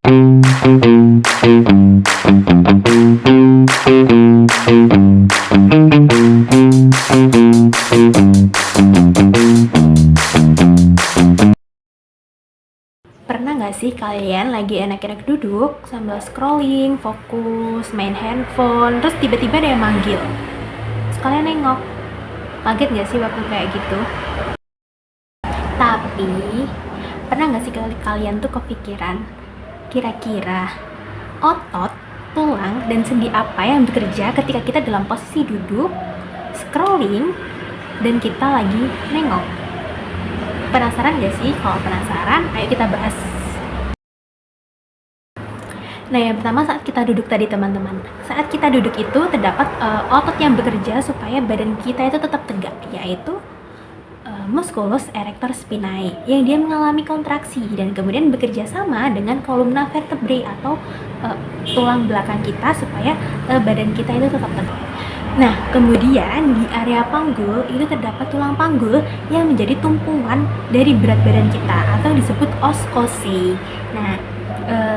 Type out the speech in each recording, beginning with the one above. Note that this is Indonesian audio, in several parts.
Pernah nggak sih kalian lagi enak-enak duduk sambil scrolling, fokus, main handphone, terus tiba-tiba ada yang manggil? Terus kalian nengok, kaget nggak sih waktu kayak gitu? Tapi, pernah nggak sih kalian tuh kepikiran, kira-kira otot, tulang, dan sendi apa yang bekerja ketika kita dalam posisi duduk, scrolling, dan kita lagi nengok? Penasaran gak sih? Kalau penasaran, ayo kita bahas. Nah, yang pertama saat kita duduk tadi teman-teman. Saat kita duduk itu terdapat otot yang bekerja supaya badan kita itu tetap tegak, yaitu musculus erector spinae, yang dia mengalami kontraksi dan kemudian bekerja sama dengan columna vertebrae atau tulang belakang kita supaya badan kita itu tetap tegak. Nah, kemudian di area panggul itu terdapat tulang panggul yang menjadi tumpuan dari berat badan kita atau disebut os ossei. Nah,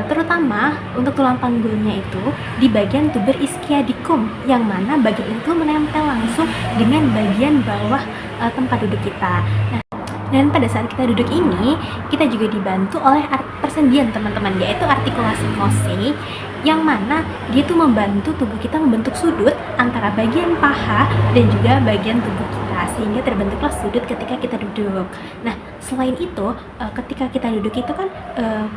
terutama untuk tulang panggulnya itu di bagian tuber ischiadicum, yang mana bagian itu menempel langsung dengan bagian bawah tempat duduk kita. Nah, dan pada saat kita duduk ini, kita juga dibantu oleh persendian teman-teman, yaitu artikulasi fossei, yang mana dia tuh membantu tubuh kita membentuk sudut antara bagian paha dan juga bagian tubuh kita, sehingga terbentuklah sudut ketika kita duduk. Nah, selain itu, ketika kita duduk itu kan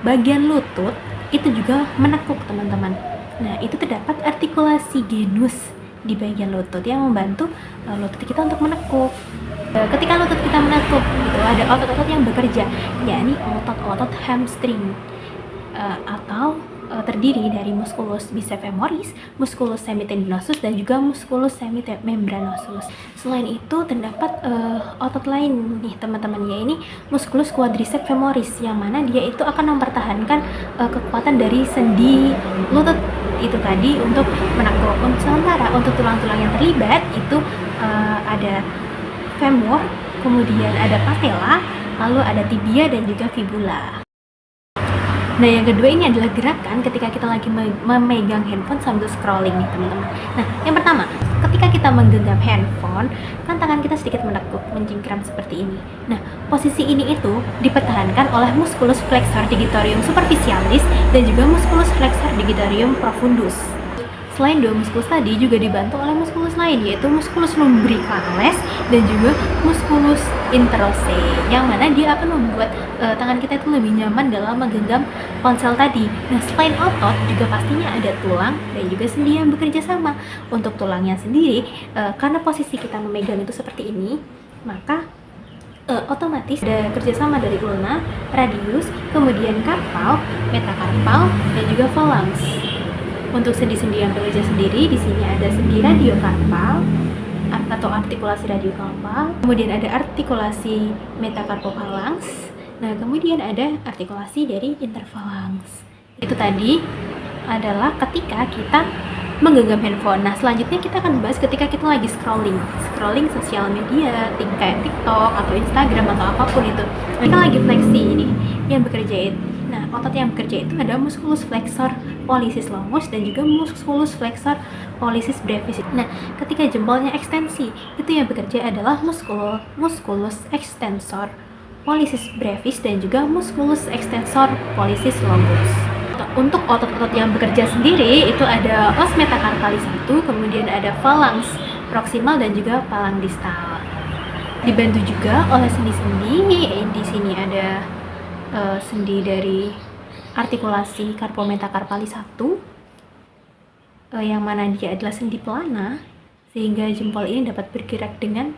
bagian lutut itu juga menekuk teman-teman. Nah, itu terdapat artikulasi genus di bagian lutut yang membantu lutut kita untuk menekuk. Ketika lutut kita menekuk, gitu, ada otot-otot yang bekerja, yakni otot-otot hamstring, atau terdiri dari musculus bicefemoris, musculus semitendinosus, dan juga musculus semimembranosus. Selain itu terdapat otot lain nih teman-teman, yaitu musculus quadriceps femoris, yang mana dia itu akan mempertahankan kekuatan dari sendi lutut itu tadi untuk menekuk. Sementara untuk tulang-tulang yang terlibat itu ada femur, kemudian ada patella, lalu ada tibia dan juga fibula. Nah, yang kedua ini adalah gerakan ketika kita lagi memegang handphone sambil scrolling nih teman-teman. Nah, yang pertama, ketika kita menggenggam handphone, kan tangan kita sedikit menekuk, mencingkram seperti ini. Nah, posisi ini itu dipertahankan oleh musculus flexor digitorum superficialis dan juga musculus flexor digitorum profundus. Selain dua muskulus tadi juga dibantu oleh muskulus lain, yaitu musculus lumbricalis dan juga musculus interossei, yang mana dia akan membuat tangan kita itu lebih nyaman dalam menggenggam ponsel tadi. Nah, selain otot juga pastinya ada tulang dan juga sendi yang bekerja sama. Untuk tulangnya sendiri, karena posisi kita memegang itu seperti ini, maka otomatis ada kerjasama dari ulna, radius, kemudian karpal, metakarpal, dan juga phalanx. Untuk sendi-sendi yang bekerja sendiri, di sini ada sendi radiokarpal atau artikulasi radiokarpal, kemudian ada artikulasi metakarpophalanx, nah kemudian ada artikulasi dari interphalanx. Itu tadi adalah ketika kita menggenggam handphone. Nah, selanjutnya kita akan bahas ketika kita lagi scrolling sosial media, kayak TikTok atau Instagram atau apapun itu. Kita lagi fleksi ini, yang bekerja itu. Nah, otot yang bekerja itu ada musculus flexor pollicis longus dan juga musculus flexor pollicis brevis. Nah, ketika jempolnya ekstensi, itu yang bekerja adalah musculus extensor pollicis brevis dan juga musculus extensor pollicis longus. Untuk otot-otot yang bekerja sendiri itu ada os metacarpali 1, kemudian ada phalanx proximal dan juga phalanx distal. Dibantu juga oleh sendi-sendi. Di sini ada sendi dari artikulasi carpometacarpali 1, yang mana dia adalah sendi pelana, sehingga jempol ini dapat bergerak dengan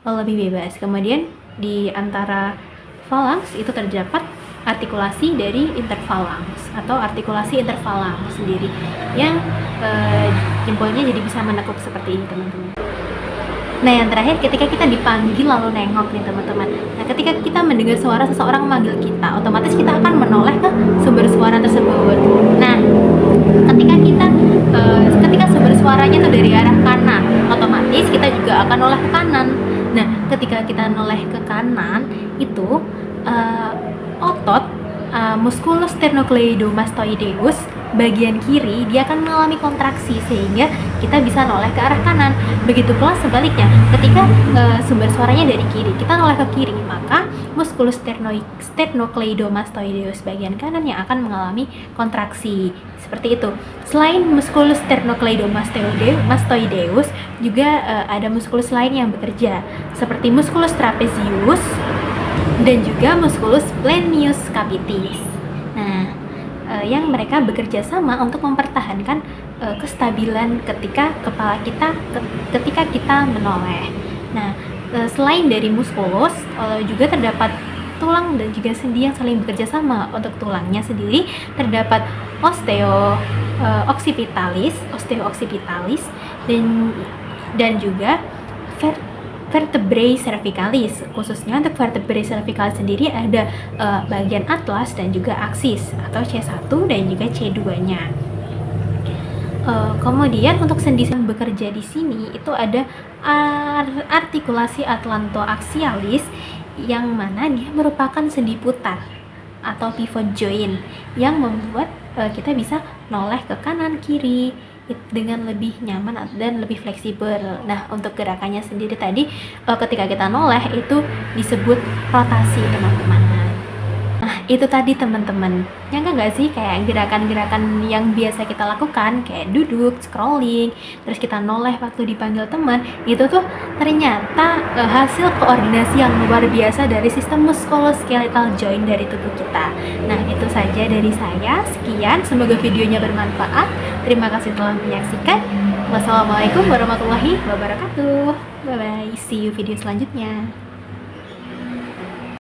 lebih bebas. Kemudian di antara phalanx itu terdapat artikulasi dari interphalanx atau artikulasi interphalanx sendiri, yang jempolnya jadi bisa menekuk seperti ini teman-teman. Nah, yang terakhir ketika kita dipanggil lalu nengok nih teman-teman. Nah, ketika kita mendengar suara seseorang memanggil kita, otomatis kita akan menoleh ke sumber suara tersebut. Nah, ketika sumber suaranya itu dari arah kanan, otomatis kita juga akan noleh ke kanan. Nah, ketika kita noleh ke kanan itu otot musculus sternocleidomastoideus bagian kiri dia akan mengalami kontraksi sehingga kita bisa noleh ke arah kanan. Begitu pula sebaliknya, ketika sumber suaranya dari kiri, kita noleh ke kiri, maka musculus sternocleidomastoideus bagian kanan yang akan mengalami kontraksi. Seperti itu. Selain musculus sternocleidomastoideus, juga ada muskulus lain yang bekerja, seperti musculus trapezius dan juga musculus splenius capitis. Nah, yang mereka bekerja sama untuk mempertahankan kestabilan ketika kepala kita ketika kita menoleh. Nah, selain dari muskulus, juga terdapat tulang dan juga sendi yang saling bekerja sama. Untuk tulangnya sendiri terdapat osteoccipitalis dan juga vertebrae cervicalis. Khususnya untuk vertebrae cervicalis sendiri ada bagian atlas dan juga aksis atau C1 dan juga C2-nya. Kemudian untuk sendi yang bekerja di sini itu ada artikulasi atlantoaxialis yang mana dia merupakan sendi putar atau pivot joint yang membuat kita bisa noleh ke kanan kiri dengan lebih nyaman dan lebih fleksibel. Nah, untuk gerakannya sendiri tadi ketika kita noleh itu disebut rotasi, teman-teman. Nah, itu tadi teman-teman. Nyangka nggak sih kayak gerakan-gerakan yang biasa kita lakukan kayak duduk, scrolling, terus kita noleh waktu dipanggil teman, itu tuh ternyata hasil koordinasi yang luar biasa dari sistem musculoskeletal joint dari tubuh kita. Nah, itu saja dari saya. Sekian, semoga videonya bermanfaat. Terima kasih telah menyaksikan. Wassalamualaikum warahmatullahi wabarakatuh. Bye bye. See you video selanjutnya.